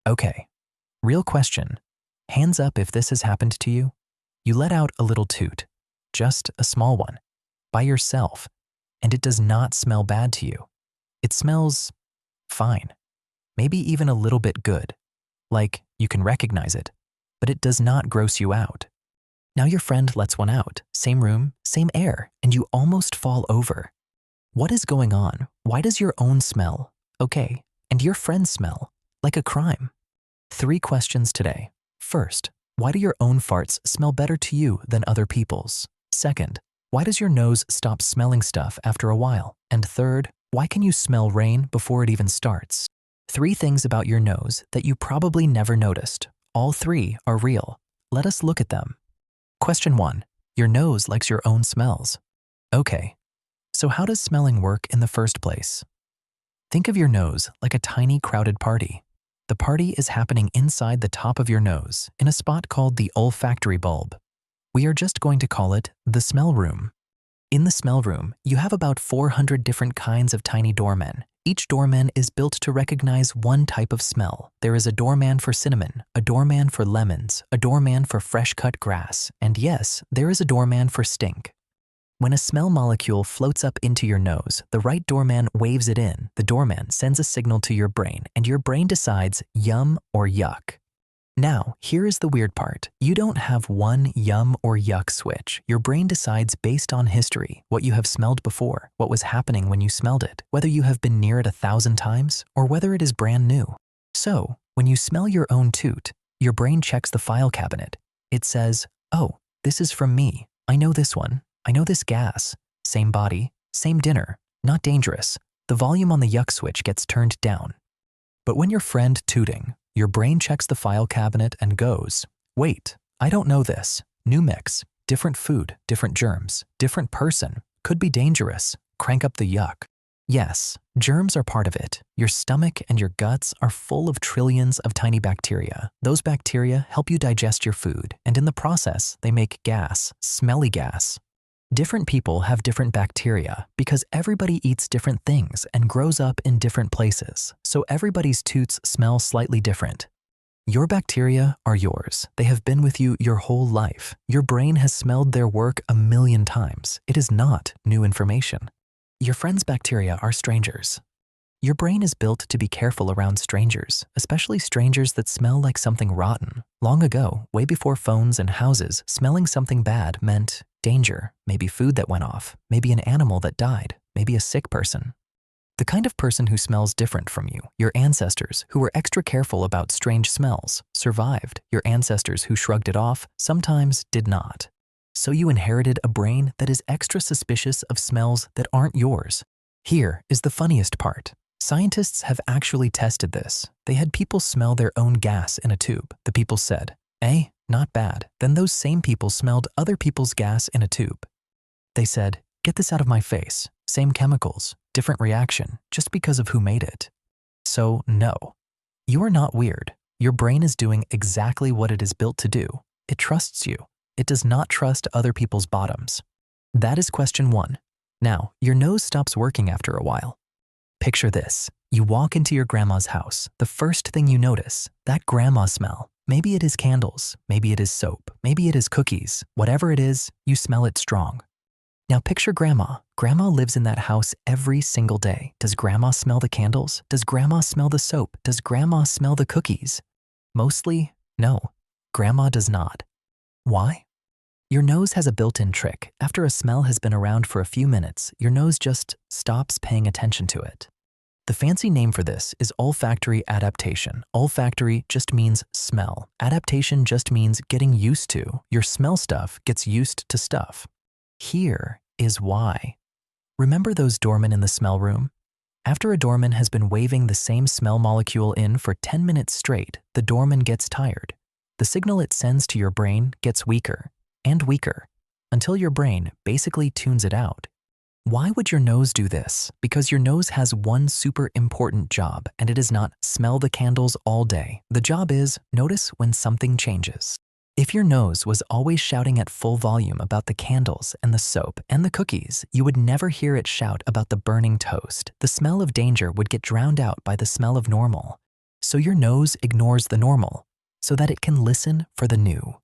Okay, real question. Hands up if this has happened to you. You let out a little toot, just a small one, by yourself, and it does not smell bad to you. It smells fine, maybe even a little bit good, like you can recognize it, but it does not gross you out. Now your friend lets one out, same room, same air, and you almost fall over. What is going on? Why does your own smell okay, and your friend's smell like a crime? 3 questions today. First, why do your own farts smell better to you than other people's? Second, why does your nose stop smelling stuff after a while? And third, why can you smell rain before it even starts? 3 things about your nose that you probably never noticed. All 3 are real. Let us look at them. Question 1. Your nose likes your own smells. Okay, so how does smelling work in the first place? Think of your nose like a tiny crowded party. The party is happening inside the top of your nose in a spot called the olfactory bulb. We are just going to call it the smell room. In the smell room, you have about 400 different kinds of tiny doormen. Each doorman is built to recognize one type of smell. There is a doorman for cinnamon, a doorman for lemons, a doorman for fresh cut grass, and yes, there is a doorman for stink. When a smell molecule floats up into your nose, the right doorman waves it in. The doorman sends a signal to your brain, and your brain decides yum or yuck. Now, here is the weird part. You don't have one yum or yuck switch. Your brain decides based on history, what you have smelled before, what was happening when you smelled it, whether you have been near it 1,000 times, or whether it is brand new. So, when you smell your own toot, your brain checks the file cabinet. It says, oh, this is from me. I know this one. I know this gas. Same body, same dinner, not dangerous. The volume on the yuck switch gets turned down. But when your friend tooting, your brain checks the file cabinet and goes, wait, I don't know this. New mix, different food, different germs, different person, could be dangerous. Crank up the yuck. Yes, germs are part of it. Your stomach and your guts are full of trillions of tiny bacteria. Those bacteria help you digest your food, and in the process, they make gas, smelly gas. Different people have different bacteria because everybody eats different things and grows up in different places, so everybody's toots smell slightly different. Your bacteria are yours. They have been with you your whole life. Your brain has smelled their work 1,000,000 times. It is not new information. Your friend's bacteria are strangers. Your brain is built to be careful around strangers, especially strangers that smell like something rotten. Long ago, way before phones and houses, smelling something bad meant danger, maybe food that went off, maybe an animal that died, maybe a sick person. The kind of person who smells different from you, your ancestors who were extra careful about strange smells, survived. Your ancestors who shrugged it off sometimes did not. So you inherited a brain that is extra suspicious of smells that aren't yours. Here is the funniest part. Scientists have actually tested this. They had people smell their own gas in a tube. The people said, not bad. Then those same people smelled other people's gas in a tube. They said, get this out of my face. Same chemicals, different reaction, just because of who made it. So no, you are not weird. Your brain is doing exactly what it is built to do. It trusts you. It does not trust other people's bottoms. That is question 1. Now, your nose stops working after a while. Picture this. You walk into your grandma's house. The first thing you notice, that grandma smell. Maybe it is candles, maybe it is soap, maybe it is cookies. Whatever it is, you smell it strong. Now picture grandma. Grandma lives in that house every single day. Does grandma smell the candles? Does grandma smell the soap? Does grandma smell the cookies? Mostly, no. Grandma does not. Why? Your nose has a built-in trick. After a smell has been around for a few minutes, your nose just stops paying attention to it. The fancy name for this is olfactory adaptation. Olfactory just means smell. Adaptation just means getting used to. Your smell stuff gets used to stuff. Here is why. Remember those doormen in the smell room? After a doorman has been waving the same smell molecule in for 10 minutes straight, the doorman gets tired. The signal it sends to your brain gets weaker and weaker until your brain basically tunes it out. Why would your nose do this? Because your nose has one super important job, and it is not smell the candles all day. The job is notice when something changes. If your nose was always shouting at full volume about the candles and the soap and the cookies, you would never hear it shout about the burning toast. The smell of danger would get drowned out by the smell of normal. so your nose ignores the normal, so that it can listen for the new.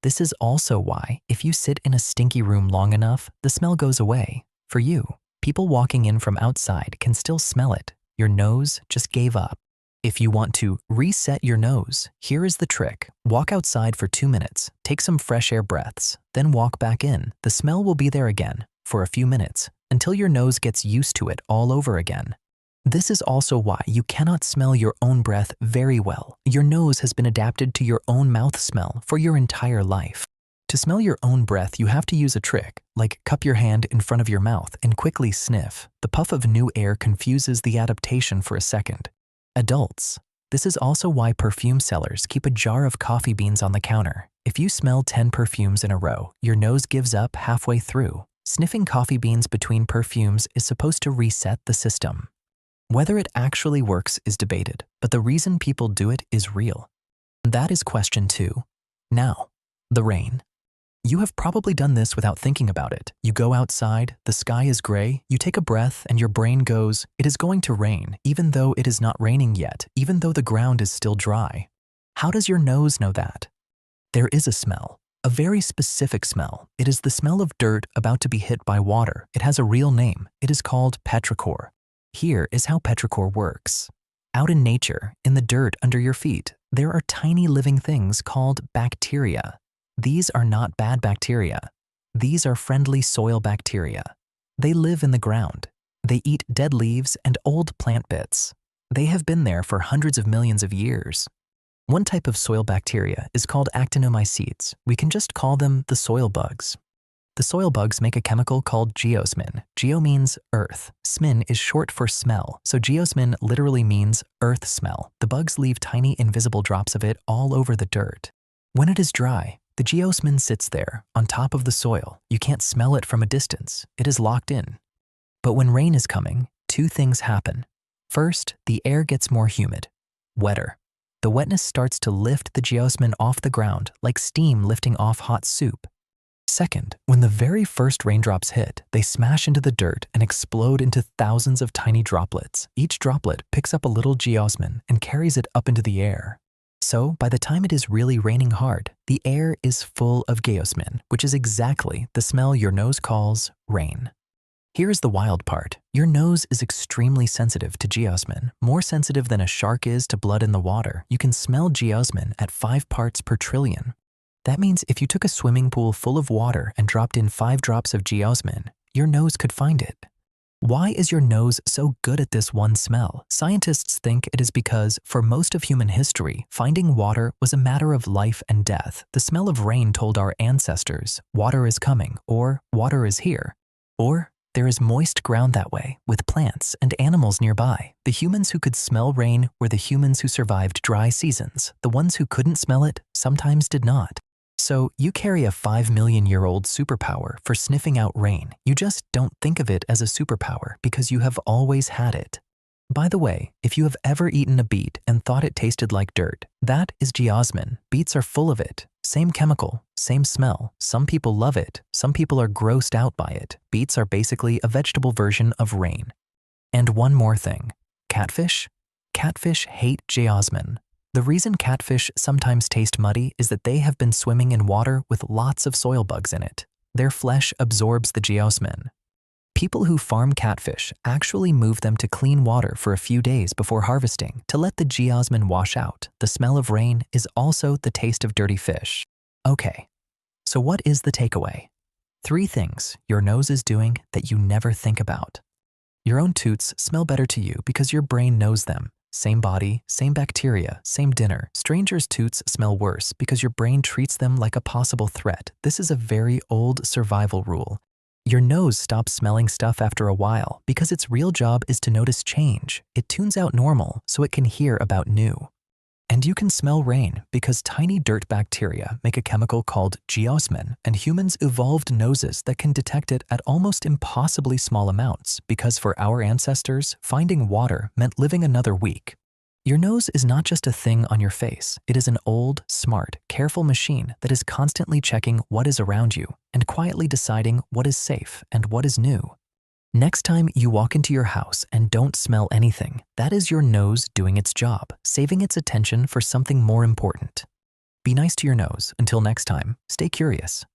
This is also why, if you sit in a stinky room long enough, the smell goes away. For you, people walking in from outside can still smell it. Your nose just gave up. If you want to reset your nose, here is the trick. Walk outside for 2 minutes, take some fresh air breaths, then walk back in. The smell will be there again for a few minutes until your nose gets used to it all over again. This is also why you cannot smell your own breath very well. Your nose has been adapted to your own mouth smell for your entire life. To smell your own breath, you have to use a trick, like cup your hand in front of your mouth and quickly sniff. The puff of new air confuses the adaptation for a second. Adults. This is also why perfume sellers keep a jar of coffee beans on the counter. If you smell 10 perfumes in a row, your nose gives up halfway through. Sniffing coffee beans between perfumes is supposed to reset the system. Whether it actually works is debated, but the reason people do it is real. That is question 2. Now, the rain. You have probably done this without thinking about it. You go outside, the sky is gray, you take a breath, and your brain goes, it is going to rain, even though it is not raining yet, even though the ground is still dry. How does your nose know that? There is a smell, a very specific smell. It is the smell of dirt about to be hit by water. It has a real name. It is called petrichor. Here is how petrichor works. Out in nature, in the dirt under your feet, there are tiny living things called bacteria. These are not bad bacteria. These are friendly soil bacteria. They live in the ground. They eat dead leaves and old plant bits. They have been there for hundreds of millions of years. One type of soil bacteria is called actinomycetes. We can just call them the soil bugs. The soil bugs make a chemical called geosmin. Geo means earth. Smin is short for smell, so geosmin literally means earth smell. The bugs leave tiny invisible drops of it all over the dirt. When it is dry, the geosmin sits there on top of the soil. You can't smell it from a distance. It is locked in. But when rain is coming, 2 things happen. First, the air gets more humid, wetter. The wetness starts to lift the geosmin off the ground like steam lifting off hot soup. Second, when the very first raindrops hit, they smash into the dirt and explode into thousands of tiny droplets. Each droplet picks up a little geosmin and carries it up into the air. So, by the time it is really raining hard, the air is full of geosmin, which is exactly the smell your nose calls rain. Here is the wild part. Your nose is extremely sensitive to geosmin, more sensitive than a shark is to blood in the water. You can smell geosmin at 5 parts per trillion. That means if you took a swimming pool full of water and dropped in 5 drops of geosmin, your nose could find it. Why is your nose so good at this one smell? Scientists think it is because, for most of human history, finding water was a matter of life and death. The smell of rain told our ancestors, water is coming, or water is here, or there is moist ground that way, with plants and animals nearby. The humans who could smell rain were the humans who survived dry seasons. The ones who couldn't smell it sometimes did not. So you carry a 5-million-year-old superpower for sniffing out rain. You just don't think of it as a superpower because you have always had it. By the way, if you have ever eaten a beet and thought it tasted like dirt, that is geosmin. Beets are full of it. Same chemical, same smell. Some people love it. Some people are grossed out by it. Beets are basically a vegetable version of rain. And one more thing. Catfish? Catfish hate geosmin. The reason catfish sometimes taste muddy is that they have been swimming in water with lots of soil bugs in it. Their flesh absorbs the geosmin. People who farm catfish actually move them to clean water for a few days before harvesting to let the geosmin wash out. The smell of rain is also the taste of dirty fish. Okay, so what is the takeaway? 3 things your nose is doing that you never think about. Your own toots smell better to you because your brain knows them. Same body, same bacteria, same dinner. Strangers' toots smell worse because your brain treats them like a possible threat. This is a very old survival rule. Your nose stops smelling stuff after a while because its real job is to notice change. It tunes out normal so it can hear about new. And you can smell rain because tiny dirt bacteria make a chemical called geosmin, and humans evolved noses that can detect it at almost impossibly small amounts because for our ancestors, finding water meant living another week. Your nose is not just a thing on your face. It is an old, smart, careful machine that is constantly checking what is around you and quietly deciding what is safe and what is new. Next time you walk into your house and don't smell anything, that is your nose doing its job, saving its attention for something more important. Be nice to your nose. Until next time, stay curious.